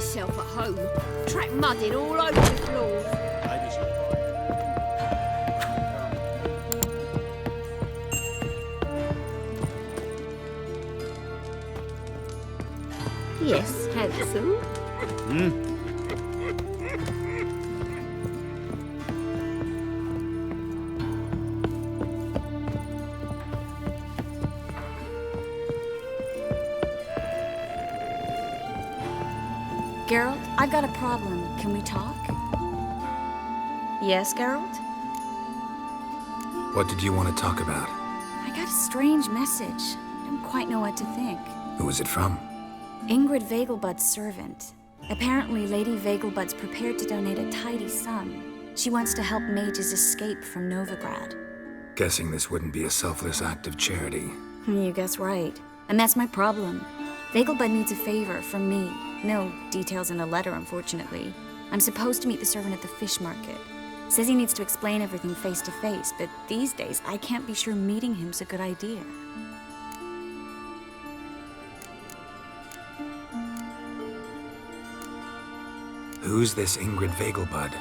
myself at home. Track mudded all over the floors. Yes, handsome. Geralt, I've got a problem. Can we talk? Yes, Geralt? What did you want to talk about? I got a strange message. I don't quite know what to think. Who was it from? Ingrid Vegelbud's servant. Apparently, Lady Vegelbud's prepared to donate a tidy sum. She wants to help mages escape from Novigrad. Guessing this wouldn't be a selfless act of charity. You guess right. And that's my problem. Vegelbud needs a favor from me. No details in the letter, unfortunately. I'm supposed to meet the servant at the fish market. Says he needs to explain everything face to face, but these days I can't be sure meeting him's a good idea. Who's this Ingrid Vegelbud?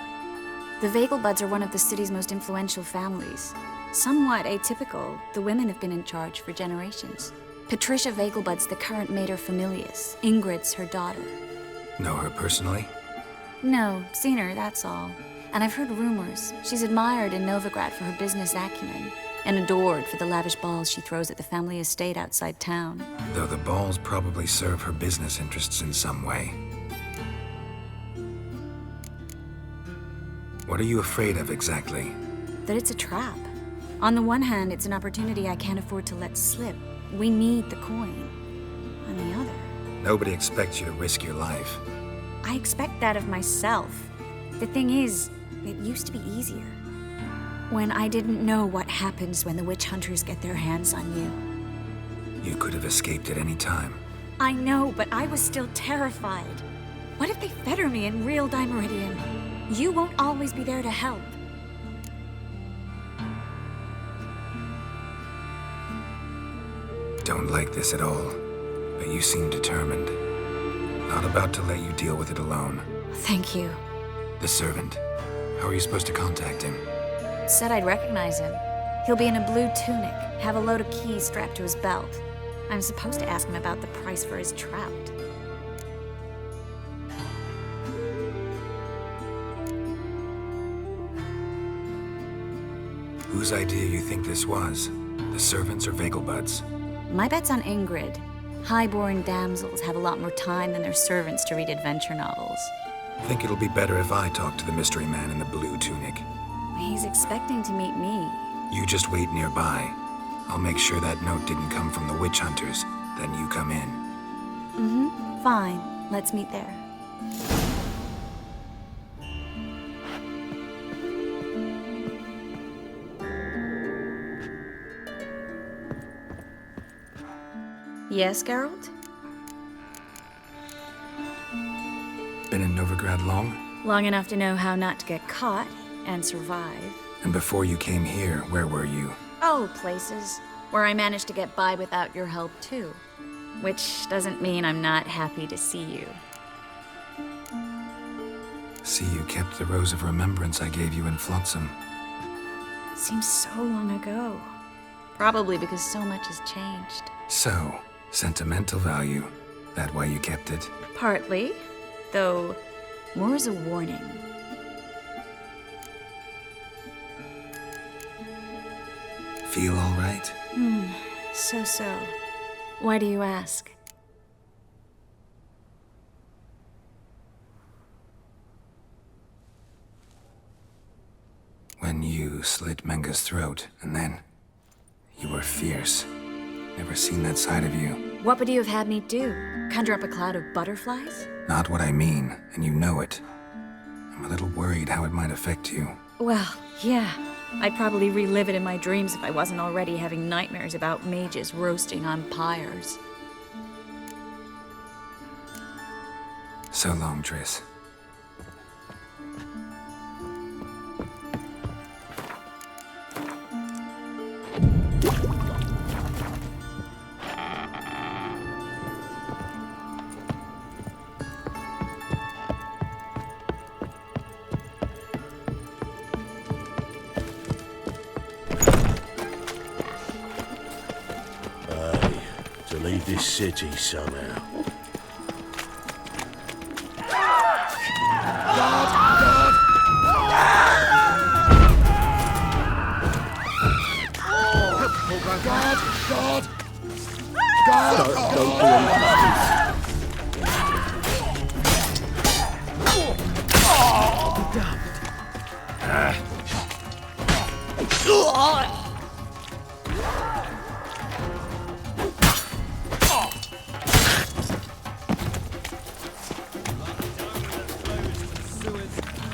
The Vegelbuds are one of the city's most influential families. Somewhat atypical, the women have been in charge for generations. Patricia Vegelbud's the current mater familias. Ingrid's her daughter. Know her personally? No, seen her, that's all. And I've heard rumors. She's admired in Novigrad for her business acumen, and adored for the lavish balls she throws at the family estate outside town. Though the balls probably serve her business interests in some way. What are you afraid of exactly? That it's a trap. On the one hand, it's an opportunity I can't afford to let slip. We need the coin. On the other... Nobody expects you to risk your life. I expect that of myself. The thing is, it used to be easier. When I didn't know what happens when the witch hunters get their hands on you. You could have escaped at any time. I know, but I was still terrified. What if they fetter me in real Dimeridian? You won't always be there to help. Don't like this at all, but you seem determined. Not about to let you deal with it alone. Thank you. The servant. How are you supposed to contact him? Said I'd recognize him. He'll be in a blue tunic, have a load of keys strapped to his belt. I'm supposed to ask him about the price for his trout. Whose idea you think this was? The servants or Vegelbud's? My bet's on Ingrid. High-born damsels have a lot more time than their servants to read adventure novels. Think it'll be better if I talk to the mystery man in the blue tunic. He's expecting to meet me. You just wait nearby. I'll make sure that note didn't come from the witch hunters. Then you come in. Fine. Let's meet there. Yes, Geralt? Been in Novigrad long? Long enough to know how not to get caught and survive. And before you came here, where were you? Oh, places where I managed to get by without your help, too. Which doesn't mean I'm not happy to see you. See, you kept the rose of remembrance I gave you in Flotsam. Seems so long ago. Probably because so much has changed. So, sentimental value. That why you kept it? Partly, though more as a warning. Feel all right? So. Why do you ask? When you slit Menga's throat, and then... You were fierce. Never seen that side of you. What would you have had me do? Conjure up a cloud of butterflies? Not what I mean, and you know it. I'm a little worried how it might affect you. Well, yeah. I'd probably relive it in my dreams if I wasn't already having nightmares about mages roasting on pyres. So long, Triss. this city somehow. Don't do anything.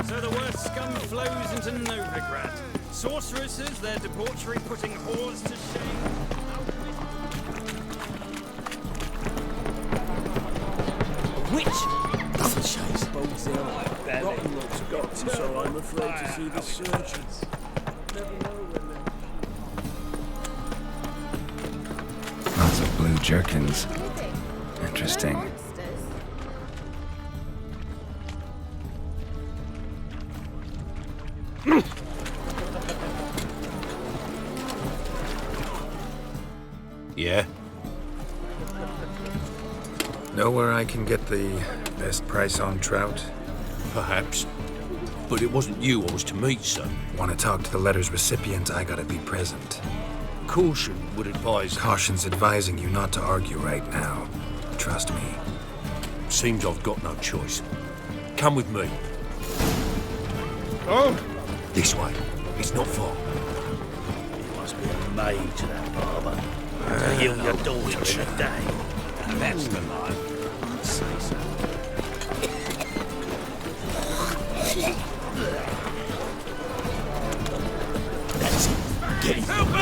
So the worst scum flows into Novigrad. Sorceresses, their debauchery putting whores to shame. Witch! Double chase. Bones there. Rotten looks got, so I'm afraid to see the surgeons. Lots of blue jerkins. Interesting. Yeah? Know where I can get the best price on trout? Perhaps. But it wasn't you I was to meet, sir. Want to talk to the letter's recipient, I gotta be present. Caution would advise... Caution's advising you not to argue right now. Trust me. Seems I've got no choice. Come with me. Oh! This way. It's not far. You must be a maid to that barber. You and your daughter in a day. That's the line. I'd say so. That's it. Get him. Help me!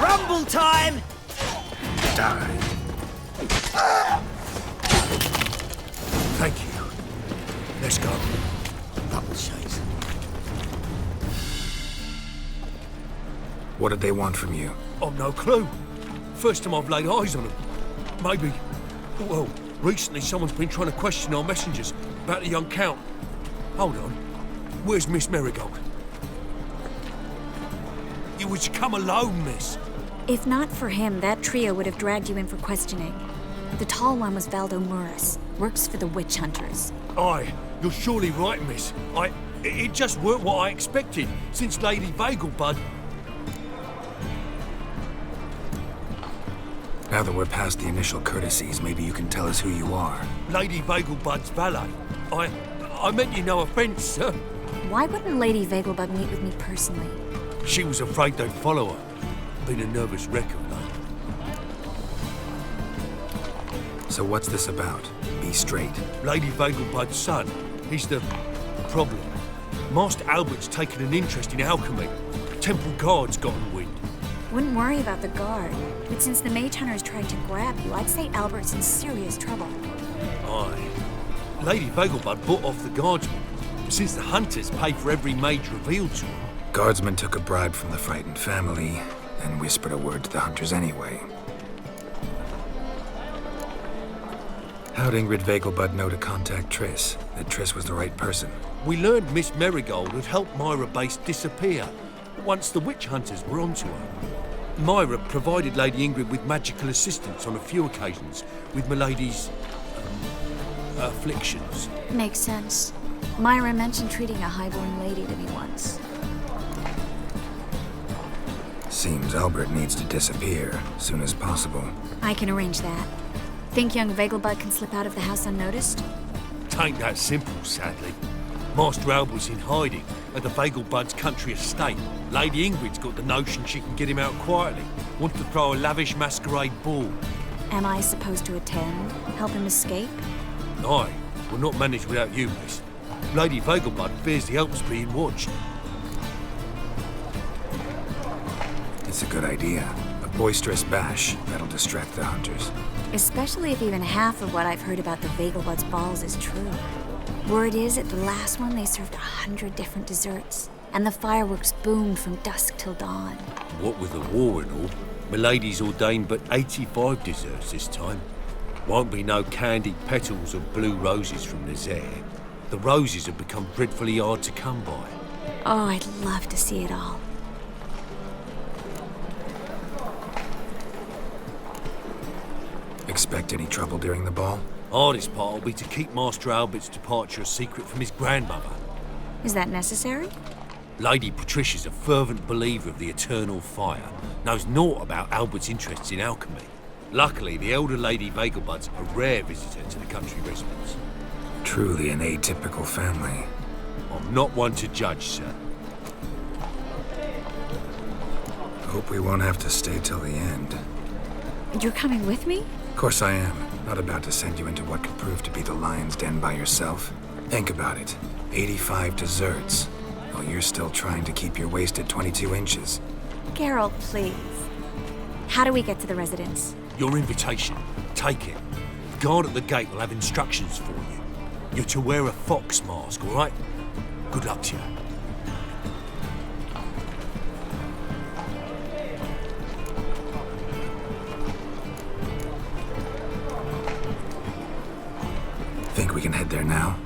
Rumble time! Die. Thank you. Let's go. Double chase. What did they want from you? I've no clue. First time I've laid eyes on them. Maybe... Well, recently someone's been trying to question our messengers about the young Count. Hold on. Where's Miss Marigold? You was to come alone, miss. If not for him, that trio would have dragged you in for questioning. The tall one was Valdo Muris, works for the witch hunters. Aye, you're surely right, miss. It just weren't what I expected, since Lady Vagelbud... Now that we're past the initial courtesies, maybe you can tell us who you are. Lady Vagelbud's valet. I meant you no offence, sir. Why wouldn't Lady Vagelbud meet with me personally? She was afraid they'd follow her. Been a nervous wreck of late. So what's this about? Be straight. Lady Vagelbud's son, he's the problem. Master Albert's taken an interest in alchemy. Temple guards got in wind. Wouldn't worry about the guard, but since the mage hunters tried to grab you, I'd say Albert's in serious trouble. Aye. Lady Vagelbud bought off the guardsmen, since the hunters pay for every mage revealed to them. Guardsmen took a bribe from the frightened family and whispered a word to the hunters anyway. How'd Ingrid Vagelbud know to contact Triss? That Triss was the right person? We learned Miss Marigold had helped Myra Base disappear once the witch hunters were onto her. Myra provided Lady Ingrid with magical assistance on a few occasions with Milady's afflictions. Makes sense. Myra mentioned treating a highborn lady to me once. Seems Albert needs to disappear soon as possible. I can arrange that. Think young Vagelbud can slip out of the house unnoticed? Tain't that simple, sadly. Master Albert's in hiding at the Vagelbud's country estate. Lady Ingrid's got the notion she can get him out quietly. Wants to throw a lavish masquerade ball. Am I supposed to attend? Help him escape? Aye, we'll not manage without you, miss. Lady Vagelbud fears the Alps being watched. It's a good idea. A boisterous bash that'll distract the hunters. Especially if even half of what I've heard about the Vagelbud's balls is true. Word is, at the last one, they served 100 different desserts, and the fireworks boomed from dusk till dawn. What with the war and all, Milady's ordained but 85 desserts this time. Won't be no candied petals or blue roses from Nazaire. The roses have become dreadfully hard to come by. Oh, I'd love to see it all. Expect any trouble during the ball? Hardest part will be to keep Master Albert's departure a secret from his grandmother. Is that necessary? Lady Patricia's a fervent believer of the eternal fire, knows naught about Albert's interests in alchemy. Luckily, the elder Lady Vegelbud's a rare visitor to the country residence. Truly an atypical family. I'm not one to judge, sir. Hope we won't have to stay till the end. You're coming with me? Of course I am. Not about to send you into what could prove to be the lion's den by yourself. Think about it. 85 desserts. While you're still trying to keep your waist at 22 inches. Geralt, please. How do we get to the residence? Your invitation. Take it. The guard at the gate will have instructions for you. You're to wear a fox mask, all right? Good luck to you. Think we can head there now?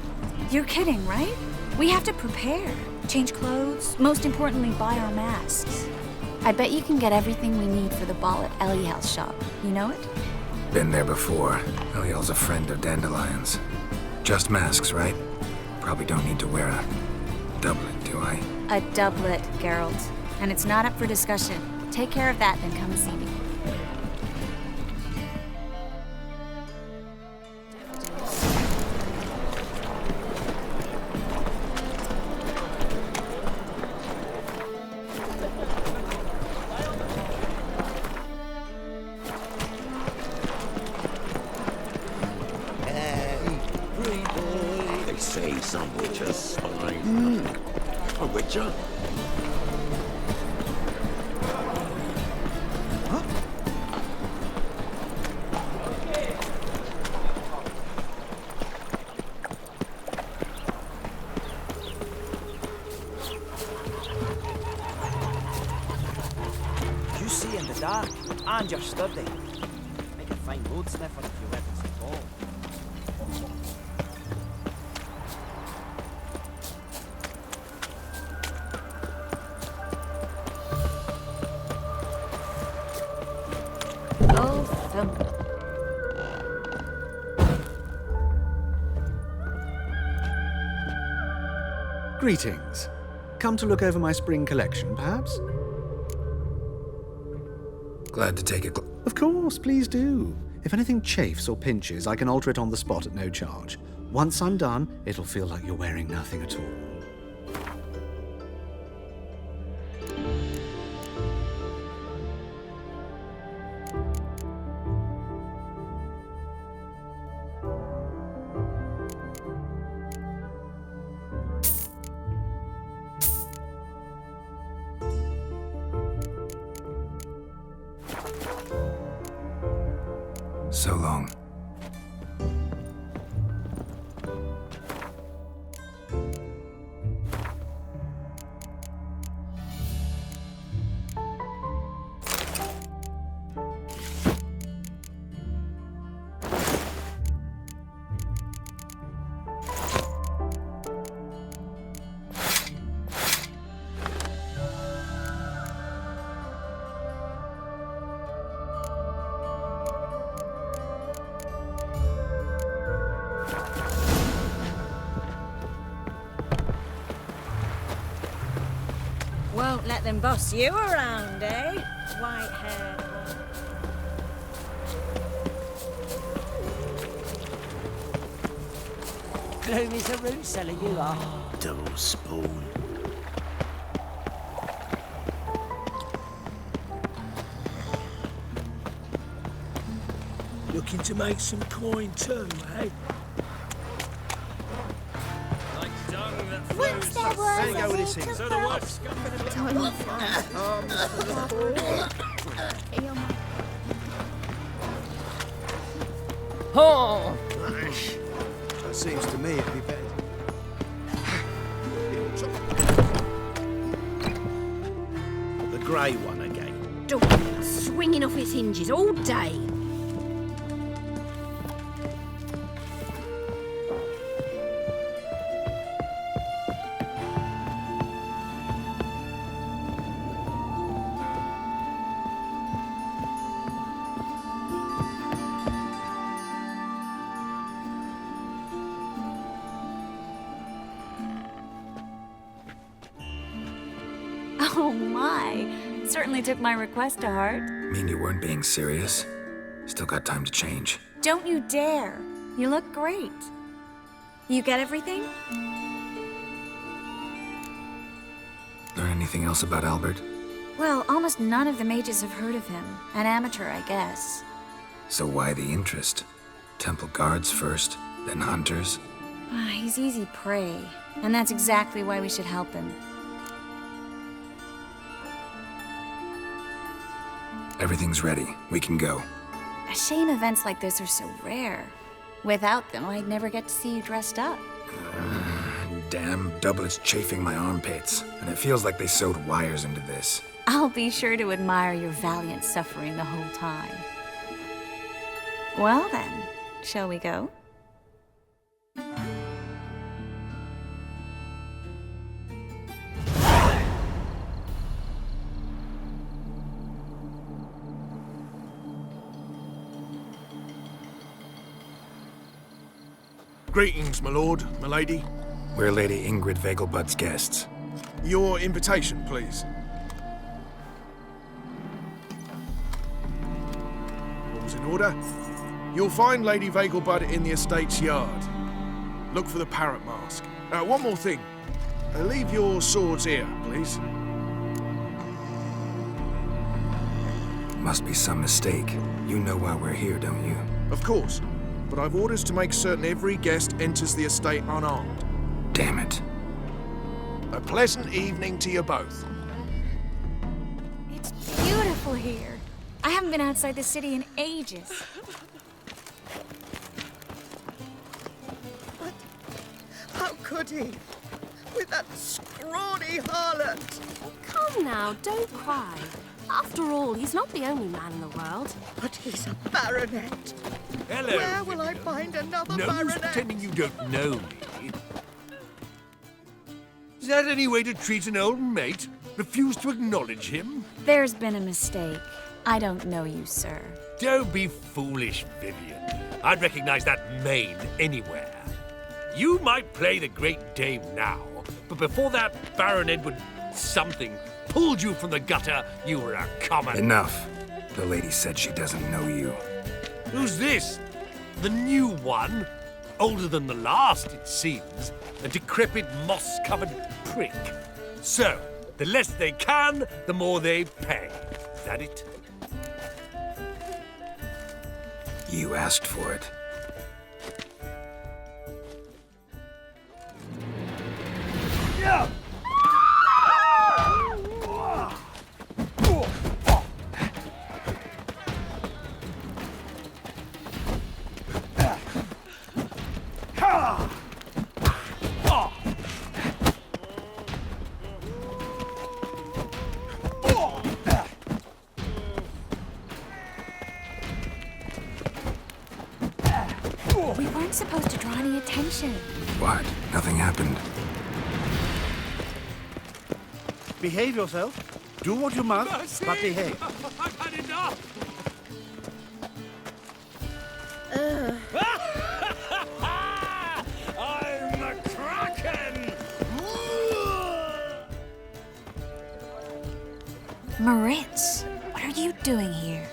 You're kidding, right? We have to prepare. Change clothes, most importantly, buy our masks. I bet you can get everything we need for the ball at Eliel's shop. You know it? Been there before. Eliel's a friend of Dandelion's. Just masks, right? Probably don't need to wear a doublet, do I? A doublet, Geralt. And it's not up for discussion. Take care of that, then come and see me. Say some witcher's fine. A witcher? Huh? You see in the dark, and you're sturdy. Make a fine road sniffer if you weapons at all. Greetings. Come to look over my spring collection, perhaps? Glad to take it. Of course, please do. If anything chafes or pinches, I can alter it on the spot at no charge. Once I'm done, it'll feel like you're wearing nothing at all. So long. Won't let them boss you around, eh? White-haired one. Gloomy's a root seller, you are. Double spoon. Looking to make some coin too, eh? Like dung that flows. There you go with this thing. So the worst scum. Oh! That seems to me it'd be better. The grey one again. door, swinging off its hinges all day. Oh my, certainly took my request to heart. Mean you weren't being serious? Still got time to change. Don't you dare. You look great. You get everything? Learn anything else about Albert? Well, almost none of the mages have heard of him. An amateur, I guess. So why the interest? Temple guards first, then hunters? He's easy prey, and that's exactly why we should help him. Everything's ready. We can go. A shame events like this are so rare. Without them, I'd never get to see you dressed up. Damn doublet's chafing my armpits, and it feels like they sewed wires into this. I'll be sure to admire your valiant suffering the whole time. Well then, shall we go? Greetings, my lord, my lady. We're Lady Ingrid Vegelbud's guests. Your invitation, please. All's in order. You'll find Lady Vegelbud in the estate's yard. Look for the parrot mask. One more thing. Leave your swords here, please. Must be some mistake. You know why we're here, don't you? Of course. But I've orders to make certain every guest enters the estate unarmed. Damn it. A pleasant evening to you both. It's beautiful here. I haven't been outside the city in ages. But how could he? With that scrawny harlot? Come now, don't cry. After all, he's not the only man in the world. But he's a baronet. Hello. Where will I find another No use baronet? pretending you don't know me. Is that any way to treat an old mate? Refuse to acknowledge him? There's been a mistake. I don't know you, sir. Don't be foolish, Vivian. I'd recognize that mane anywhere. You might play the great dame now, but before that Baron Edward something pulled you from the gutter, you were a common... Enough. The lady said she doesn't know you. Who's this? The new one? Older than the last, it seems. A decrepit, moss-covered prick. So, the less they can, the more they pay. Is that it? You asked for it. Yeah! We weren't supposed to draw any attention. What? Nothing happened. Behave yourself. Do what you must, but behave. I've had enough! I'm the Kraken! Moritz, what are you doing here?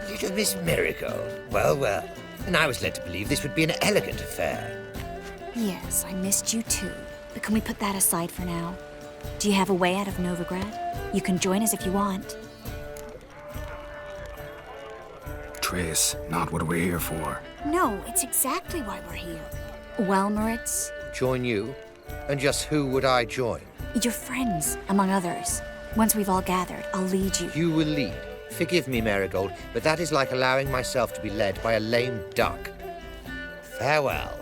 Little Miss Marigold. Well, well. And I was led to believe this would be an elegant affair. Yes, I missed you too. But can we put that aside for now? Do you have a way out of Novigrad? You can join us if you want. Triss, not what we're here for. No, it's exactly why we're here. Well, Moritz, Join you? And just who would I join? your friends, among others. Once we've all gathered, I'll lead you. You will lead. Forgive me, Marigold, but that is like allowing myself to be led by a lame duck. Farewell.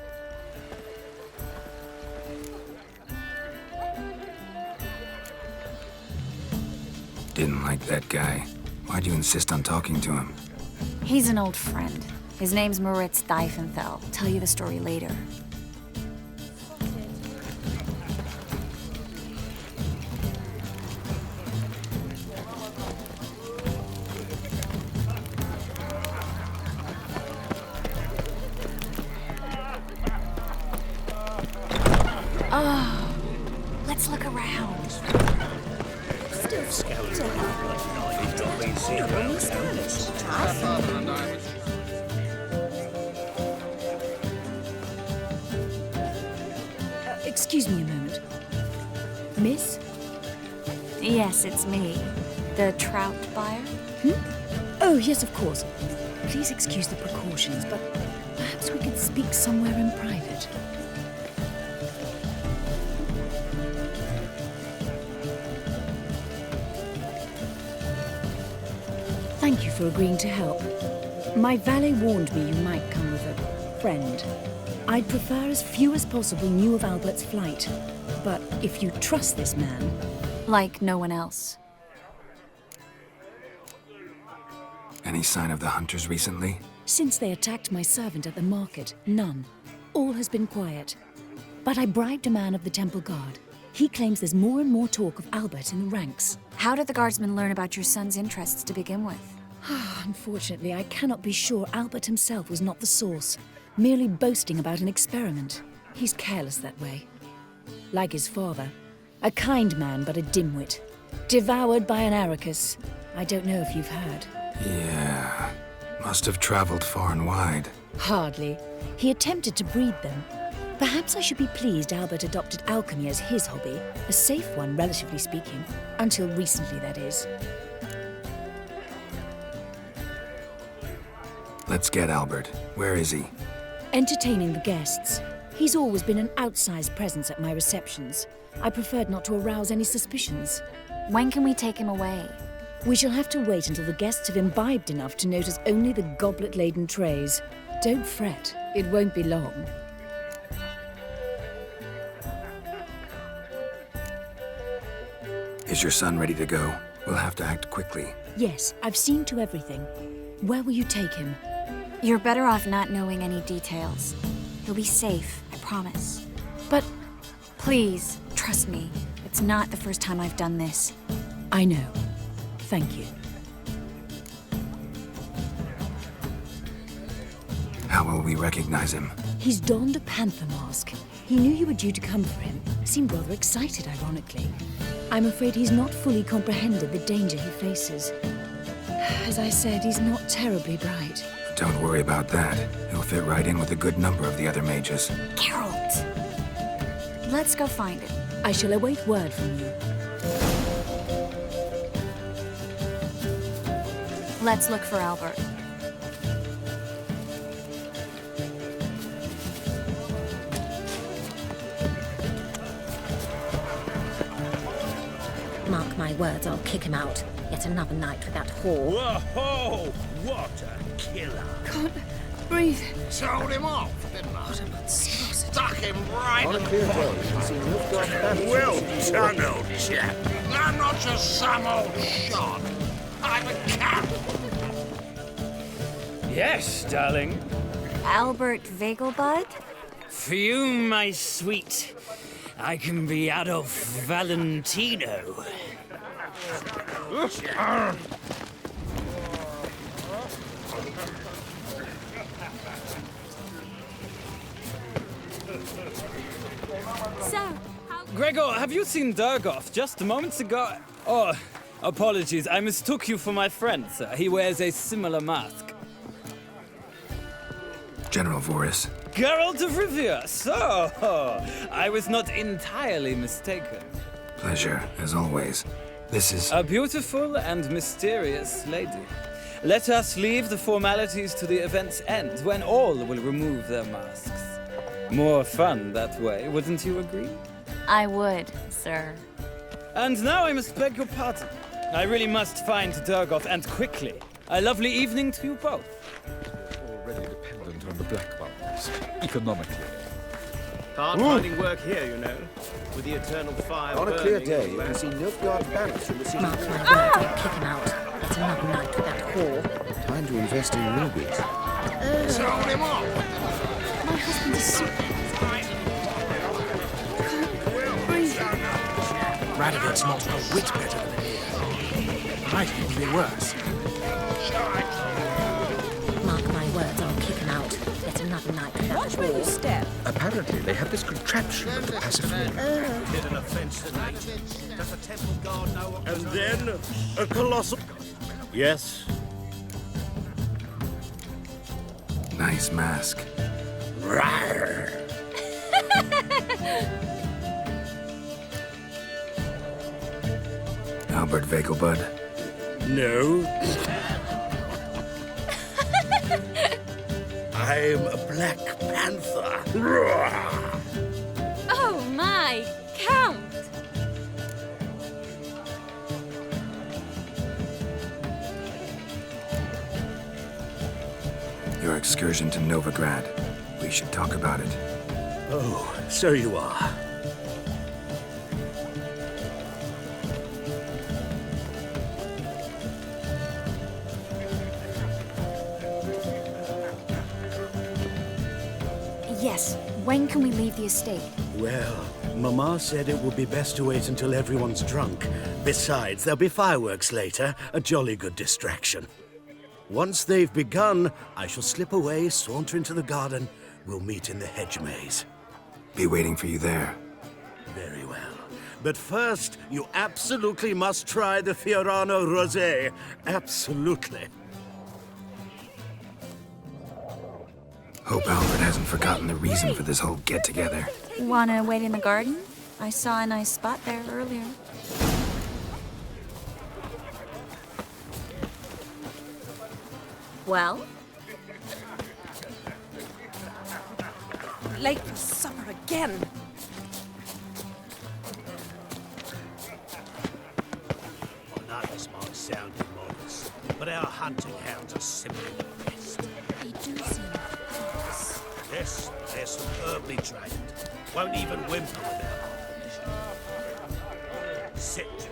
Didn't like that guy. Why'd you insist on talking to him? He's an old friend. His name's Moritz Diefenthal. Tell you the story later. Oh, let's look around. Excuse me a moment. Miss? Yes, it's me. The trout buyer? Oh, yes, of course. Please excuse the precautions, but perhaps we could speak somewhere in private. Thank you for agreeing to help. My valet warned me you might come with a friend. I'd prefer as few as possible knew of Albert's flight. But if you trust this man... Like no one else. Any sign of the hunters recently? Since they attacked my servant at the market, none. All has been quiet. But I bribed a man of the Temple Guard. He claims there's more and more talk of Albert in the ranks. How did the guardsmen learn about your son's interests to begin with? Unfortunately, I cannot be sure Albert himself was not the source, merely boasting about an experiment. He's careless that way. Like his father. A kind man, but a dimwit. Devoured by an Arachus. I don't know if you've heard. Yeah. Must have traveled far and wide. Hardly. He attempted to breed them. Perhaps I should be pleased Albert adopted alchemy as his hobby. A safe one, relatively speaking. Until recently, that is. Let's get Albert. Where is he? Entertaining the guests. He's always been an outsized presence at my receptions. I preferred not to arouse any suspicions. When can we take him away? We shall have to wait until the guests have imbibed enough to notice only the goblet-laden trays. Don't fret, it won't be long. Is your son ready to go? We'll have to act quickly. Yes, I've seen to everything. Where will you take him? You're better off not knowing any details. He'll be safe, I promise. But... Please, trust me. It's not the first time I've done this. I know. Thank you. How will we recognize him? He's donned a panther mask. He knew you were due to come for him. Seemed rather excited, ironically. I'm afraid he's not fully comprehended the danger he faces. As I said, he's not terribly bright. Don't worry about that. He'll fit right in with a good number of the other mages. Geralt! Let's go find him. I shall await word from you. Let's look for Albert. Mark my words, I'll kick him out. Yet another night with that whore. Whoa! What a killer! Can't breathe. Told him off, didn't I? Stuck him right On a clear day, you see you've got that. Well done, old chap. I'm not just some old shot. I'm a cat. Yes, darling. Albert Vegelbud? For you, my sweet, I can be Adolf Valentino. So, how... Gregor, have you seen Durgoth just moments ago? Oh, apologies. I mistook you for my friend, sir. He wears a similar mask. General Voris. Geralt of Rivia. So, I was not entirely mistaken. Pleasure, as always. This is... A beautiful and mysterious lady. Let us leave the formalities to the event's end, when all will remove their masks. More fun that way, wouldn't you agree? I would, sir. And now I must beg your pardon. I really must find Durgoth, and quickly. A lovely evening to you both. Already dependent on the black ones, economically. Hard-finding work here, you know. With the eternal fire On a clear burning day, you everywhere. can see Nilfgaard banners from the city. Mark my words, I'll kick him out. It's another night with that whore. Time to invest in rubies. Throw him off! My husband is so... Radovic's not a whit better than Anita. Might even be worse. Mark my words, I'll kick him out. Yet another night with that Watch where you step. Apparently, they have this contraption at the Pasiflora. Did an offence tonight. Does the temple guard know what... And then, a colossal... Yes? Nice mask. Rawr. Albert Vegelbud. No. I'm a Black Panther. Rawr. Oh my, Count! Your excursion to Novigrad. We should talk about it. Oh, so you are. Yes, when can we leave the estate? Well, Mama said it would be best to wait until everyone's drunk. Besides, there'll be fireworks later, a jolly good distraction. Once they've begun, I shall slip away, saunter into the garden. We'll meet in the hedge maze. Be waiting for you there. Very well. But first, you absolutely must try the Fiorano Rosé. Absolutely. Hope Albert hasn't forgotten the reason for this whole get-together. Wanna wait in the garden? I saw a nice spot there earlier. Well? Late for supper again. Others might sound immodest, but our hunting hounds are simply the best. They do seem close. Yes, they're superbly trained. Won't even whimper without permission. Sit.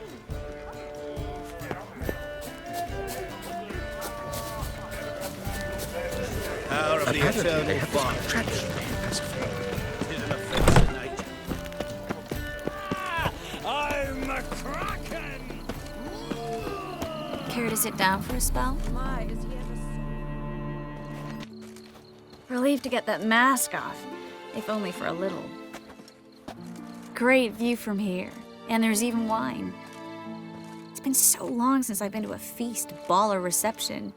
Power of the Apparently, they eternal have this fire. contraption at the Pasiflora. Did an offence to nature. I'm a kraken! Care to sit down for a spell? My, does he ever... Relieved to get that mask off, if only for a little. Great view from here, and there's even wine. It's been so long since I've been to a feast, ball, or reception.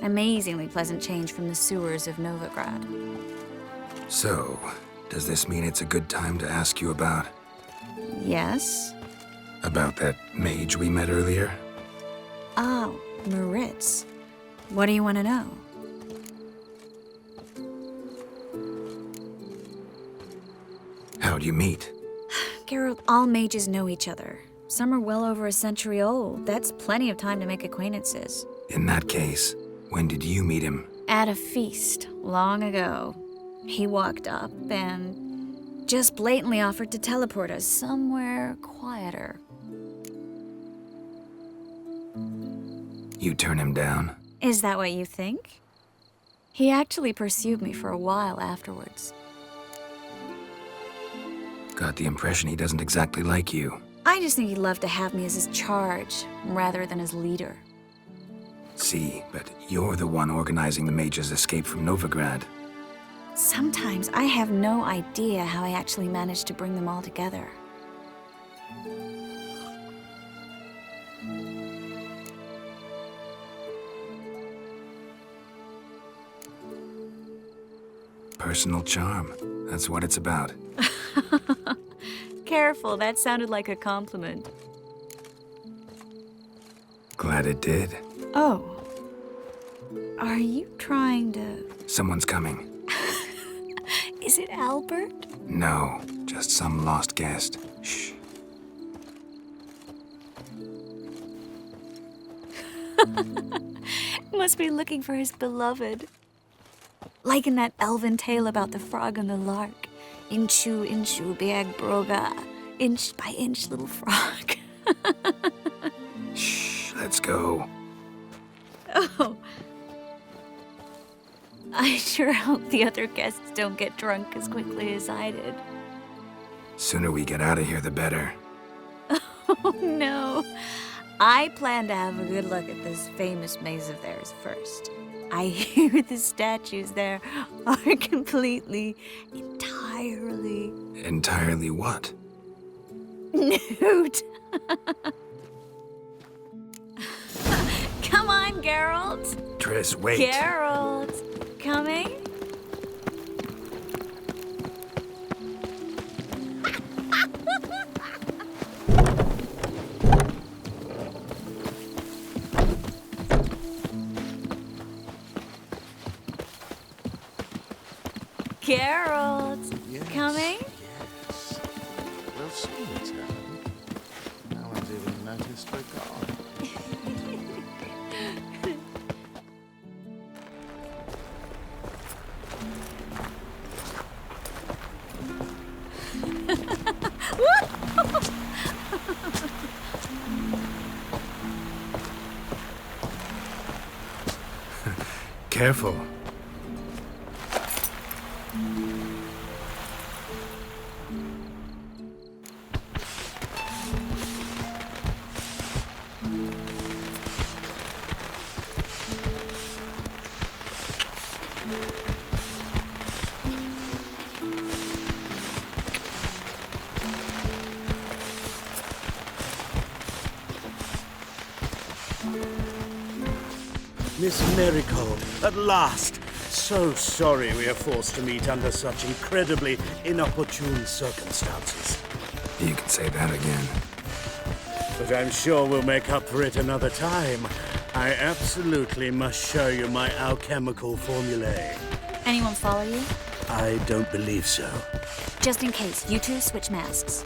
Amazingly pleasant change from the sewers of Novigrad. So, does this mean it's a good time to ask you about... Yes? about that mage we met earlier? Oh, Maritz. What do you want to know? How'd you meet? Geralt, all mages know each other. Some are well over a century old. That's plenty of time to make acquaintances. In that case, when did you meet him? At a feast, long ago. He walked up and just blatantly offered to teleport us somewhere quieter. You turn him down? Is that what you think? He actually pursued me for a while afterwards. Got the impression he doesn't exactly like you. I just think he'd love to have me as his charge, rather than his leader. See, but you're the one organizing the mage's escape from Novigrad. Sometimes I have no idea how I actually managed to bring them all together. Personal charm. That's what it's about. Careful, that sounded like a compliment. Glad it did. Oh. Are you trying to... Someone's coming. Is it Albert? No, just some lost guest. Shh. Must be looking for his beloved. Like in that elven tale about the frog and the lark. Inchu, big broga. Inch by inch, little frog. Shh, let's go. Oh. I sure hope the other guests don't get drunk as quickly as I did. Sooner we get out of here, the better. Oh, no. I plan to have a good look at this famous maze of theirs first. I hear the statues there are completely, entirely... Entirely what? nude. Come on, Geralt. Triss, wait. Geralt, coming? Geralt, coming? Yes. We'll soon return. No one's even noticed we're gone. Careful. Miss Marigold, at last! So sorry we are forced to meet under such incredibly inopportune circumstances. You can say that again. But I'm sure we'll make up for it another time. I absolutely must show you my alchemical formulae. Anyone follow you? I don't believe so. Just in case, you two switch masks.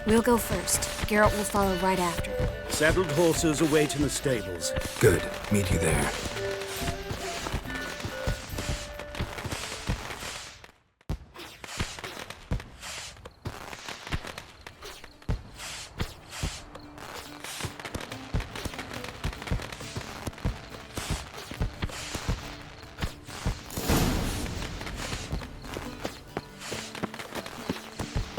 We'll go first. Geralt will follow right after. Saddled horses await in the stables. Good. Meet you there.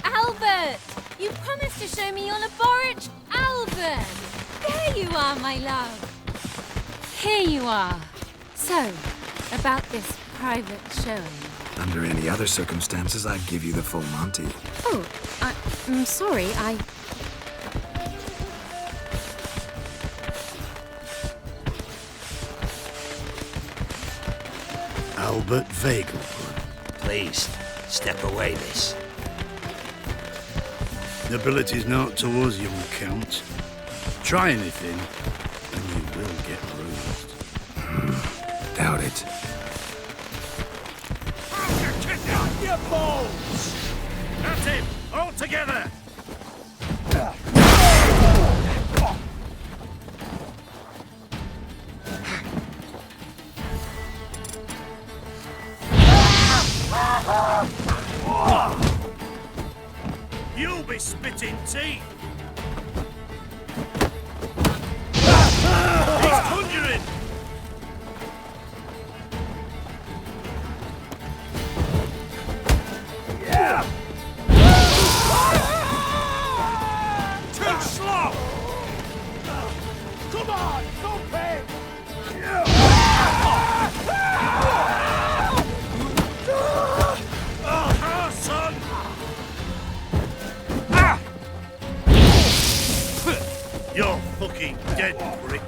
Albert! You promised to show me your laboratory. Albert! There you are, my love. Here you are. So, about this private showing. Under any other circumstances, I'd give you the full Monty. Oh, I'm sorry, Albert Vegelwood. Please, step away, miss. Nobility's not towards young Count. Try anything, and you will get bruised. Doubt it. Your balls! That's him! All together! You'll be spitting teeth! He's conjuring! Too slow! Come on, go big! Oh, son! You're fucking dead, prick.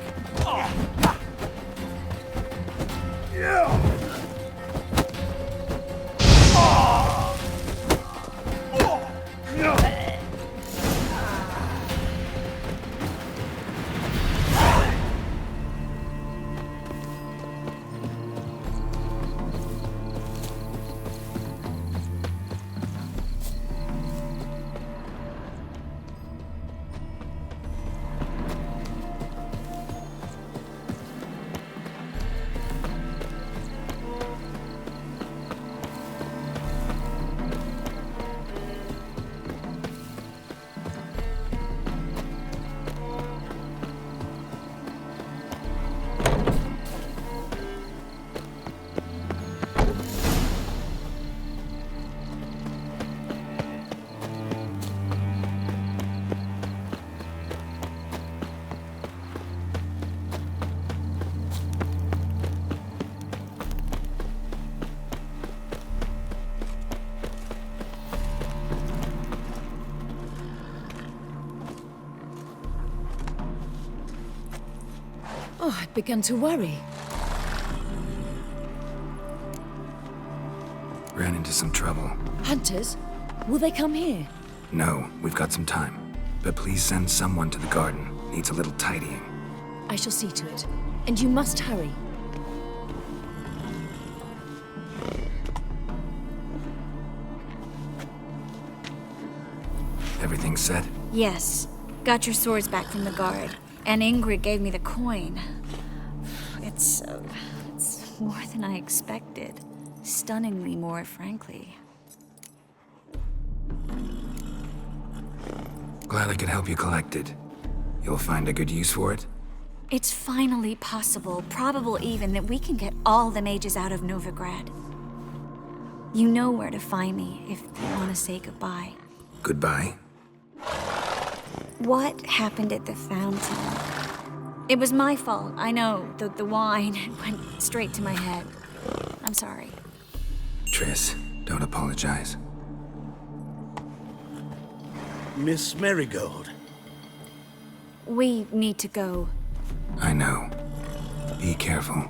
Oh, I'd begun to worry. Ran into some trouble. Hunters? Will they come here? No, we've got some time. But please send someone to the garden. Needs a little tidying. I shall see to it. And you must hurry. Everything set? Yes. Got your swords back from the guard. And Ingrid gave me the coin. It's more than I expected. Stunningly more, frankly. Glad I could help you collect it. You'll find a good use for it? It's finally possible, probable even, that we can get all the mages out of Novigrad. You know where to find me if you want to say goodbye. Goodbye? What happened at the fountain? It was my fault, I know. The wine went straight to my head. I'm sorry. Triss, don't apologize. Miss Marigold. We need to go. I know. Be careful.